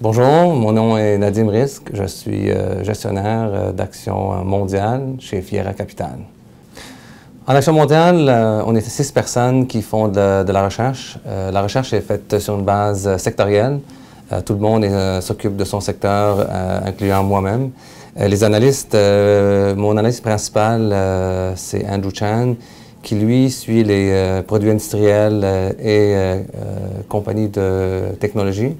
Bonjour, mon nom est Nadim Rizk, je suis gestionnaire d'actions mondiales chez Fiera Capital. En Action mondiale, on est 6 personnes qui font de la recherche. La recherche est faite sur une base sectorielle. Tout le monde s'occupe de son secteur, incluant moi-même. Les analystes, mon analyste principal, c'est Andrew Chan, qui lui suit les produits industriels et compagnies de technologie.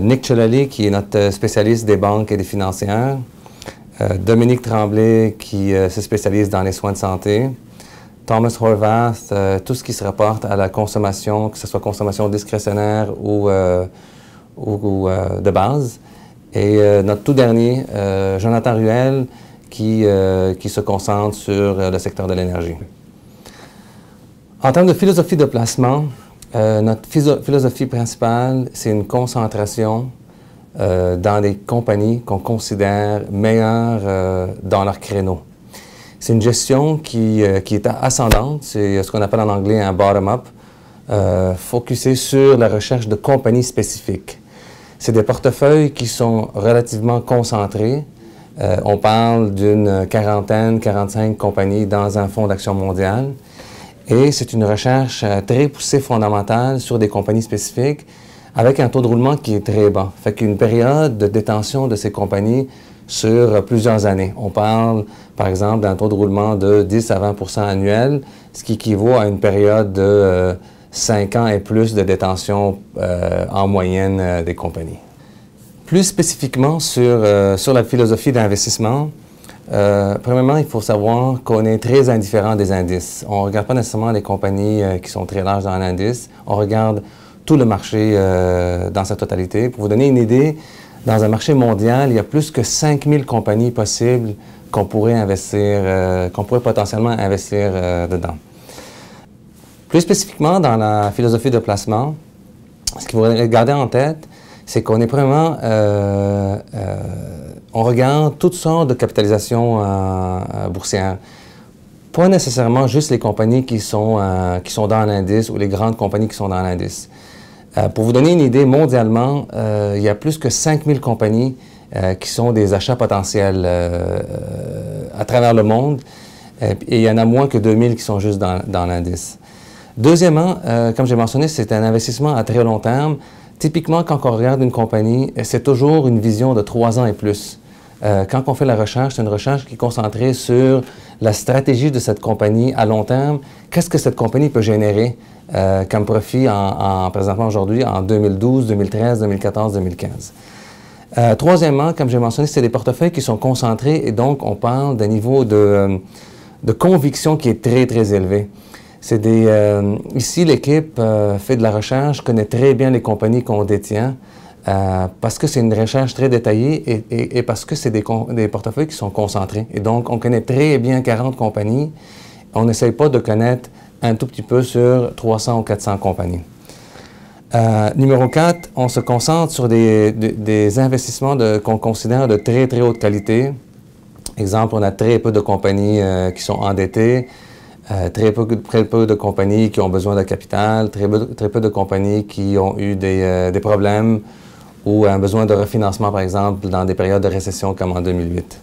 Nick Cellali, qui est notre spécialiste des banques et des financières. Dominique Tremblay, qui se spécialise dans les soins de santé. Thomas Horvath, tout ce qui se rapporte à la consommation, que ce soit consommation discrétionnaire ou de base. Et notre tout dernier, Jonathan Ruel, qui se concentre sur le secteur de l'énergie. En termes de philosophie de placement, notre philosophie principale, c'est une concentration dans des compagnies qu'on considère meilleures dans leur créneau. C'est une gestion qui est ascendante, c'est ce qu'on appelle en anglais un bottom-up, focusé sur la recherche de compagnies spécifiques. C'est des portefeuilles qui sont relativement concentrés. On parle d'une quarantaine, 45 compagnies dans un fonds d'action mondiale. Et c'est une recherche très poussée fondamentale sur des compagnies spécifiques avec un taux de roulement qui est très bas. Fait qu'une période de détention de ces compagnies sur plusieurs années. On parle, par exemple, d'un taux de roulement de 10 à 20 annuel, ce qui équivaut à une période de 5 ans et plus de détention en moyenne des compagnies. Plus spécifiquement sur la philosophie d'investissement, premièrement, il faut savoir qu'on est très indifférent des indices. On ne regarde pas nécessairement les compagnies qui sont très larges dans un indice. On regarde tout le marché dans sa totalité. Pour vous donner une idée, dans un marché mondial, il y a plus que 5000 compagnies possibles qu'on pourrait investir, qu'on pourrait potentiellement investir dedans. Plus spécifiquement, dans la philosophie de placement, ce qu'il faut garder en tête, c'est qu'on est vraiment, on regarde toutes sortes de capitalisations boursières. Pas nécessairement juste les compagnies qui sont dans l'indice ou les grandes compagnies qui sont dans l'indice. Pour vous donner une idée, mondialement, il y a plus que 5000 compagnies qui sont des achats potentiels à travers le monde, et il y en a moins que 2000 qui sont juste dans l'indice. Deuxièmement, comme j'ai mentionné, c'est un investissement à très long terme. Typiquement, quand on regarde une compagnie, c'est toujours une vision de 3 ans et plus. Quand on fait la recherche, c'est une recherche qui est concentrée sur la stratégie de cette compagnie à long terme. Qu'est-ce que cette compagnie peut générer comme profit présentement aujourd'hui en 2012, 2013, 2014, 2015. Troisièmement, comme j'ai mentionné, c'est des portefeuilles qui sont concentrés et donc on parle d'un niveau de conviction qui est très, très élevé. Ici, l'équipe fait de la recherche, connaît très bien les compagnies qu'on détient parce que c'est une recherche très détaillée et parce que c'est des portefeuilles qui sont concentrés. Et donc, on connaît très bien 40 compagnies. On n'essaye pas de connaître un tout petit peu sur 300 ou 400 compagnies. Numéro 4, on se concentre sur des investissements qu'on considère de très, très haute qualité. Exemple, on a très peu de compagnies qui sont endettées. Très peu de compagnies qui ont besoin de capital, très peu de compagnies qui ont eu des problèmes ou un besoin de refinancement, par exemple, dans des périodes de récession comme en 2008.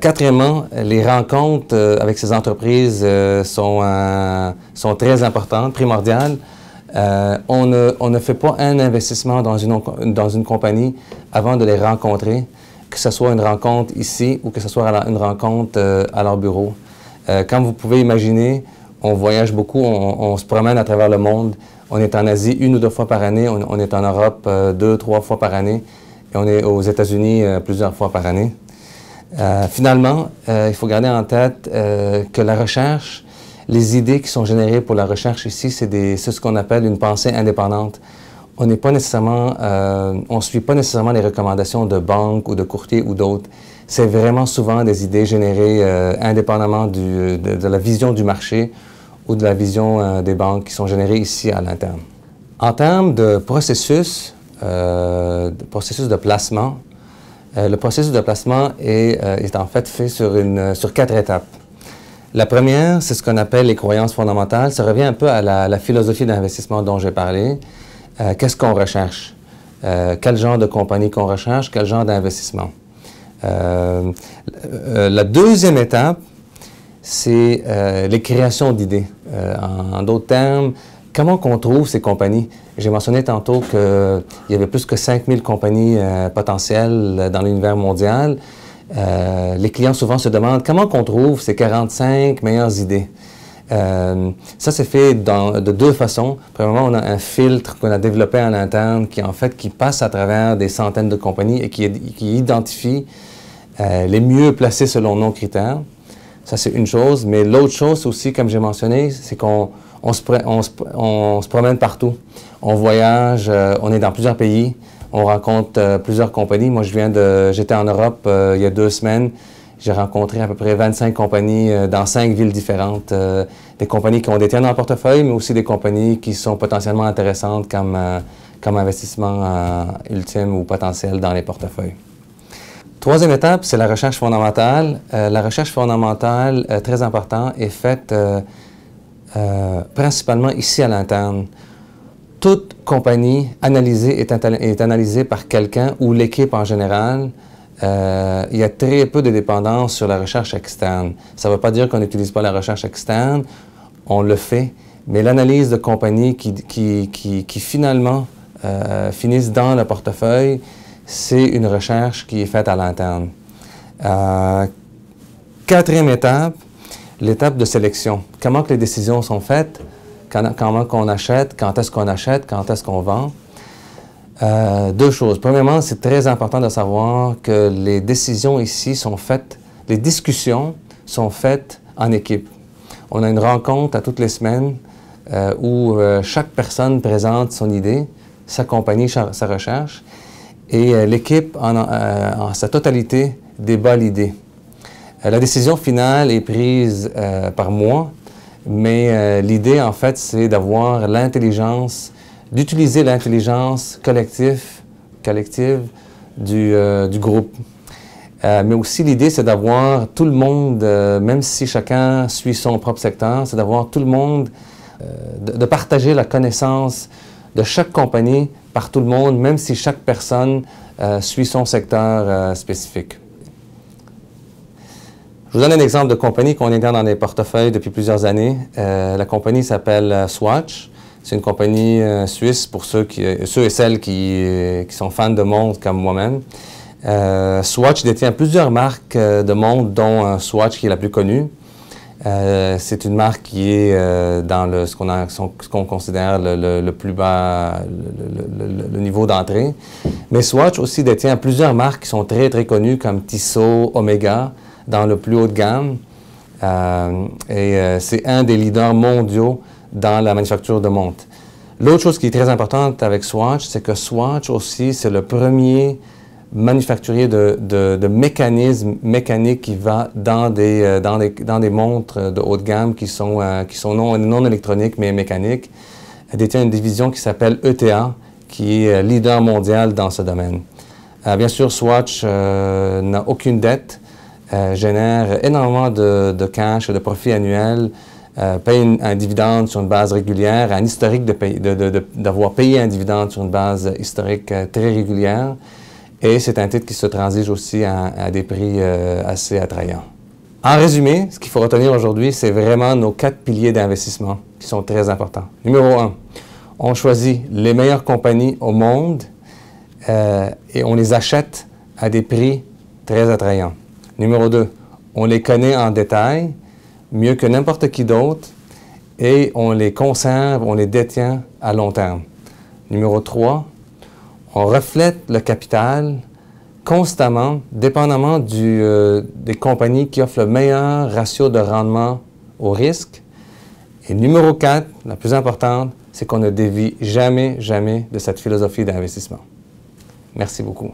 Quatrièmement, les rencontres avec ces entreprises sont très importantes, primordiales. On ne fait pas un investissement dans une compagnie avant de les rencontrer, que ce soit une rencontre ici ou que ce soit une rencontre à leur bureau. Comme vous pouvez imaginer, on voyage beaucoup, on se promène à travers le monde. On est en Asie 1 ou 2 fois par année, on est en Europe 2 ou 3 fois par année, et on est aux États-Unis plusieurs fois par année. Finalement, il faut garder en tête que la recherche, les idées qui sont générées pour la recherche ici, c'est ce qu'on appelle une pensée indépendante. On n'est pas nécessairement, on suit pas nécessairement les recommandations de banques ou de courtiers ou d'autres. C'est vraiment souvent des idées générées indépendamment de la vision du marché ou de la vision des banques qui sont générées ici à l'interne. En termes de processus de placement, le processus de placement est en fait fait sur 4 étapes. La première, c'est ce qu'on appelle les croyances fondamentales. Ça revient un peu à la philosophie d'investissement dont j'ai parlé. Qu'est-ce qu'on recherche? quel genre de compagnie qu'on recherche, quel genre d'investissement. La deuxième étape, c'est les créations d'idées. En d'autres termes, comment qu'on trouve ces compagnies? J'ai mentionné tantôt qu'il y avait plus que 5000 compagnies potentielles dans l'univers mondial. Les clients souvent se demandent comment qu'on trouve ces 45 meilleures idées. Ça, c'est fait de deux façons. Premièrement, on a un filtre qu'on a développé en interne qui passe à travers des centaines de compagnies et qui identifie les mieux placés selon nos critères. Ça, c'est une chose. Mais l'autre chose aussi, comme j'ai mentionné, c'est qu'on se promène partout. On voyage, on est dans plusieurs pays, on rencontre plusieurs compagnies. Moi, j'étais en Europe il y a 2 semaines. J'ai rencontré à peu près 25 compagnies dans 5 villes différentes. Des compagnies qui ont des tiers dans le portefeuille, mais aussi des compagnies qui sont potentiellement intéressantes comme investissement ultime ou potentiel dans les portefeuilles. Troisième étape, c'est la recherche fondamentale. La recherche fondamentale, très importante, est faite principalement ici à l'interne. Toute compagnie analysée est analysée par quelqu'un ou l'équipe en général. Il y a très peu de dépendance sur la recherche externe. Ça ne veut pas dire qu'on n'utilise pas la recherche externe, on le fait, mais l'analyse de compagnies qui finalement finissent dans le portefeuille, c'est une recherche qui est faite à l'interne. Quatrième étape, l'étape de sélection. Comment que les décisions sont faites, comment qu'on achète, quand est-ce qu'on vend. 2 choses. Premièrement, c'est très important de savoir que les décisions ici sont faites, les discussions sont faites en équipe. On a une rencontre à toutes les semaines où chaque personne présente son idée, sa compagnie, sa recherche, et l'équipe en sa totalité débat l'idée. La décision finale est prise par moi, mais l'idée, en fait, c'est d'avoir l'intelligence, d'utiliser l'intelligence collective du groupe. Mais aussi, l'idée, c'est d'avoir tout le monde, même si chacun suit son propre secteur, c'est d'avoir tout le monde, de partager la connaissance de chaque compagnie par tout le monde, même si chaque personne suit son secteur spécifique. Je vous donne un exemple de compagnie qu'on est dans les portefeuilles depuis plusieurs années. La compagnie s'appelle Swatch. C'est une compagnie suisse pour ceux et celles qui sont fans de montres comme moi-même. Swatch détient plusieurs marques de montres, dont Swatch qui est la plus connue. C'est une marque qui est dans ce qu'on considère le plus bas, le niveau d'entrée. Mais Swatch aussi détient plusieurs marques qui sont très, très connues comme Tissot, Omega, dans le plus haut de gamme. C'est un des leaders mondiaux dans la manufacture de montres. L'autre chose qui est très importante avec Swatch, c'est que Swatch aussi, c'est le premier manufacturier de mécanismes mécaniques qui va dans des montres de haut de gamme qui sont non électroniques mais mécaniques. Elle détient une division qui s'appelle ETA, qui est leader mondial dans ce domaine. Bien sûr, Swatch n'a aucune dette, génère énormément de cash et de profits annuels, paye un dividende sur une base régulière, un historique d'avoir payé un dividende sur une base historique très régulière. Et c'est un titre qui se transige aussi à des prix assez attrayants. En résumé, ce qu'il faut retenir aujourd'hui, c'est vraiment nos 4 piliers d'investissement qui sont très importants. Numéro 1, on choisit les meilleures compagnies au monde et on les achète à des prix très attrayants. Numéro 2, on les connaît en détail, mieux que n'importe qui d'autre, et on les conserve, on les détient à long terme. Numéro 3, on reflète le capital constamment, dépendamment des compagnies qui offrent le meilleur ratio de rendement au risque. Et numéro 4, la plus importante, c'est qu'on ne dévie jamais de cette philosophie d'investissement. Merci beaucoup.